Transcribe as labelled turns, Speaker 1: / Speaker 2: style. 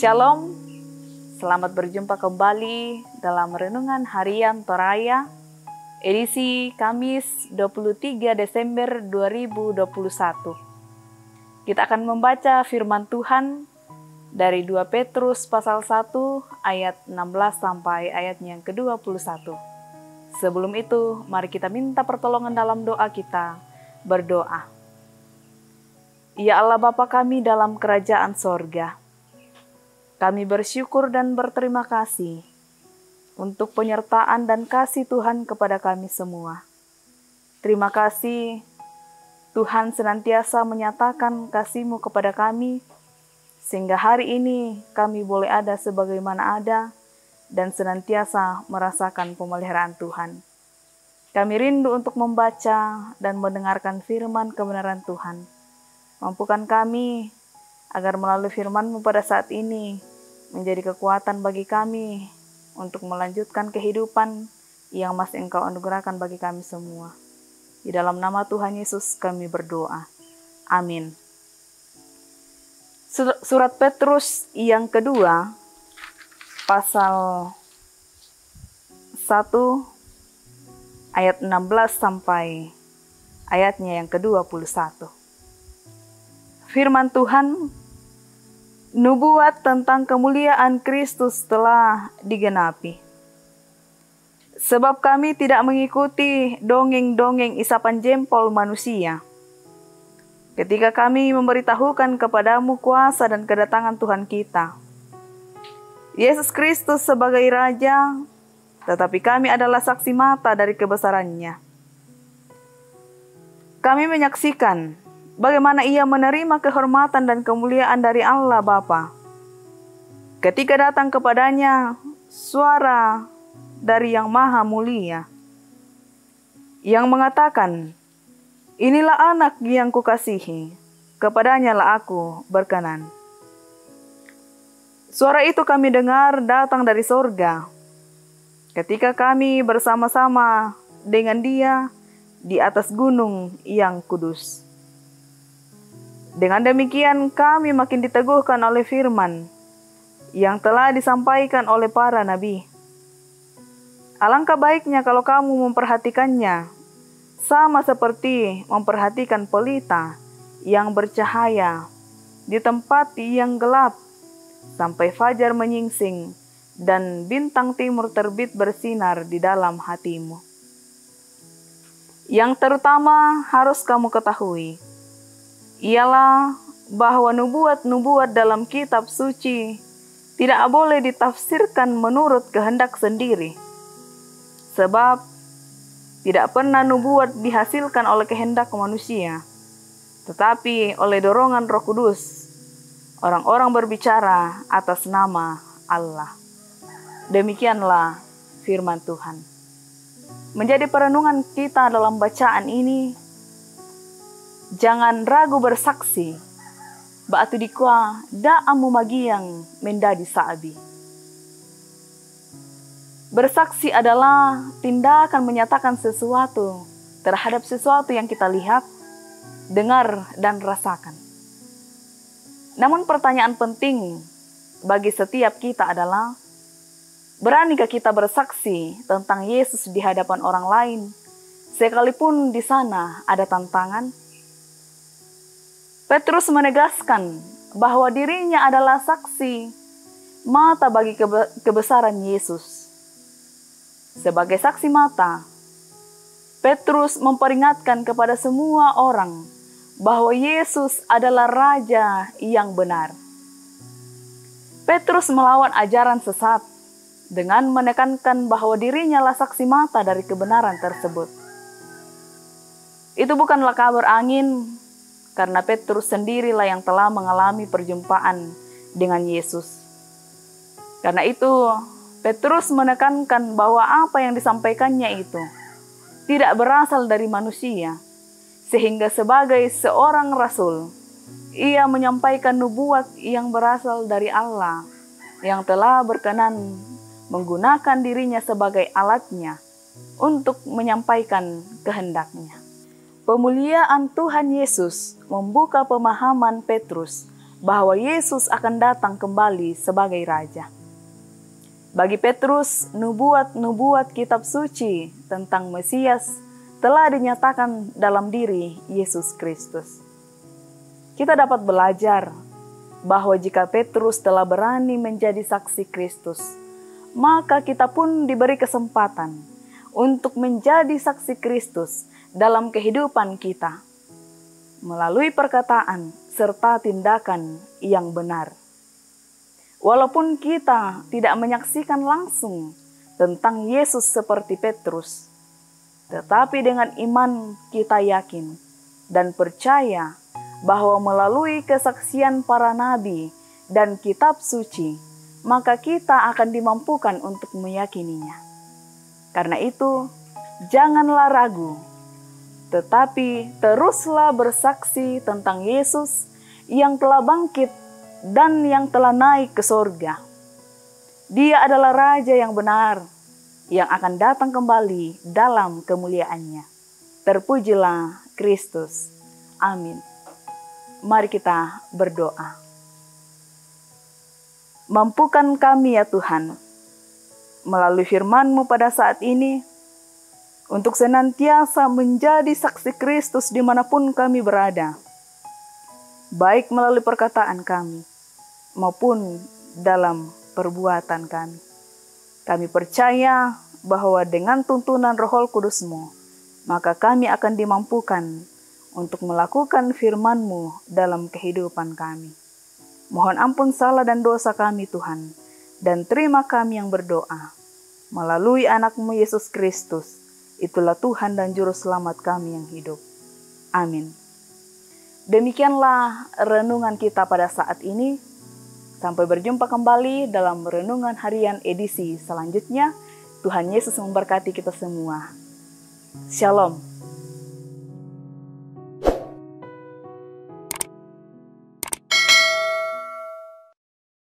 Speaker 1: Shalom, selamat berjumpa kembali dalam Renungan Harian Toraya, edisi Kamis 23 Desember 2021. Kita akan membaca firman Tuhan dari 2 Petrus pasal 1 ayat 16 sampai ayatnya yang ke-21. Sebelum itu, mari kita minta pertolongan dalam doa kita, berdoa. Ya Allah Bapa kami dalam kerajaan sorga, kami bersyukur dan berterima kasih untuk penyertaan dan kasih Tuhan kepada kami semua. Terima kasih Tuhan senantiasa menyatakan kasih-Mu kepada kami, sehingga hari ini kami boleh ada sebagaimana ada dan senantiasa merasakan pemeliharaan Tuhan. Kami rindu untuk membaca dan mendengarkan firman kebenaran Tuhan. Mampukan kami agar melalui firman-Mu pada saat ini menjadi kekuatan bagi kami untuk melanjutkan kehidupan yang masih Engkau anugerahkan bagi kami semua. Di dalam nama Tuhan Yesus kami berdoa. Amin. Surat Petrus yang kedua, pasal 1 ayat 16 sampai ayatnya yang ke-21. Firman Tuhan, nubuat tentang kemuliaan Kristus telah digenapi. Sebab kami tidak mengikuti dongeng-dongeng isapan jempol manusia. Ketika kami memberitahukan kepadamu kuasa dan kedatangan Tuhan kita, Yesus Kristus sebagai Raja, tetapi kami adalah saksi mata dari kebesarannya. Kami menyaksikan bagaimana Ia menerima kehormatan dan kemuliaan dari Allah Bapa. Ketika datang kepadanya suara dari Yang Maha Mulia, yang mengatakan, "Inilah anak yang kukasihi, kepadanya lah aku berkenan." Suara itu kami dengar datang dari sorga, ketika kami bersama-sama dengan Dia di atas gunung yang kudus. Dengan demikian kami makin diteguhkan oleh firman yang telah disampaikan oleh para nabi. Alangkah baiknya kalau kamu memperhatikannya sama seperti memperhatikan pelita yang bercahaya di tempat yang gelap sampai fajar menyingsing dan bintang timur terbit bersinar di dalam hatimu. Yang terutama harus kamu ketahui ialah bahwa nubuat-nubuat dalam kitab suci tidak boleh ditafsirkan menurut kehendak sendiri. Sebab tidak pernah nubuat dihasilkan oleh kehendak manusia, tetapi oleh dorongan Roh Kudus, orang-orang berbicara atas nama Allah. Demikianlah firman Tuhan. Menjadi perenungan kita dalam bacaan ini, jangan ragu bersaksi, batu dikwa da'amu magiang mendadi sa'abi. Bersaksi adalah tindakan menyatakan sesuatu terhadap sesuatu yang kita lihat, dengar, dan rasakan. Namun pertanyaan penting bagi setiap kita adalah, beranikah kita bersaksi tentang Yesus di hadapan orang lain, sekalipun di sana ada tantangan? Petrus menegaskan bahwa dirinya adalah saksi mata bagi kebesaran Yesus. Sebagai saksi mata, Petrus memperingatkan kepada semua orang bahwa Yesus adalah Raja yang benar. Petrus melawan ajaran sesat dengan menekankan bahwa dirinya lah saksi mata dari kebenaran tersebut. Itu bukanlah kabar angin, karena Petrus sendirilah yang telah mengalami perjumpaan dengan Yesus. Karena itu, Petrus menekankan bahwa apa yang disampaikannya itu tidak berasal dari manusia, sehingga sebagai seorang rasul, ia menyampaikan nubuat yang berasal dari Allah, yang telah berkenan menggunakan dirinya sebagai alatnya untuk menyampaikan kehendaknya. Pemuliaan Tuhan Yesus membuka pemahaman Petrus bahwa Yesus akan datang kembali sebagai Raja. Bagi Petrus, nubuat-nubuat kitab suci tentang Mesias telah dinyatakan dalam diri Yesus Kristus. Kita dapat belajar bahwa jika Petrus telah berani menjadi saksi Kristus, maka kita pun diberi kesempatan untuk menjadi saksi Kristus dalam kehidupan kita, melalui perkataan serta tindakan yang benar. Walaupun kita tidak menyaksikan langsung tentang Yesus seperti Petrus, tetapi dengan iman kita yakin dan percaya bahwa melalui kesaksian para nabi dan kitab suci, maka kita akan dimampukan untuk meyakininya. Karena itu, janganlah ragu, tetapi teruslah bersaksi tentang Yesus yang telah bangkit dan yang telah naik ke sorga. Dia adalah Raja yang benar, yang akan datang kembali dalam kemuliaannya. Terpujilah Kristus. Amin. Mari kita berdoa. Mampukan kami ya Tuhan, melalui firman-Mu pada saat ini, untuk senantiasa menjadi saksi Kristus dimanapun kami berada, baik melalui perkataan kami, maupun dalam perbuatan kami. Kami percaya bahwa dengan tuntunan Roh Kudus-Mu, maka kami akan dimampukan untuk melakukan firman-Mu dalam kehidupan kami. Mohon ampun salah dan dosa kami Tuhan, dan terima kami yang berdoa. Melalui anak-Mu Yesus Kristus, itulah Tuhan dan Juru Selamat kami yang hidup. Amin. Demikianlah renungan kita pada saat ini. Sampai berjumpa kembali dalam renungan harian edisi selanjutnya. Tuhan Yesus memberkati kita semua. Shalom.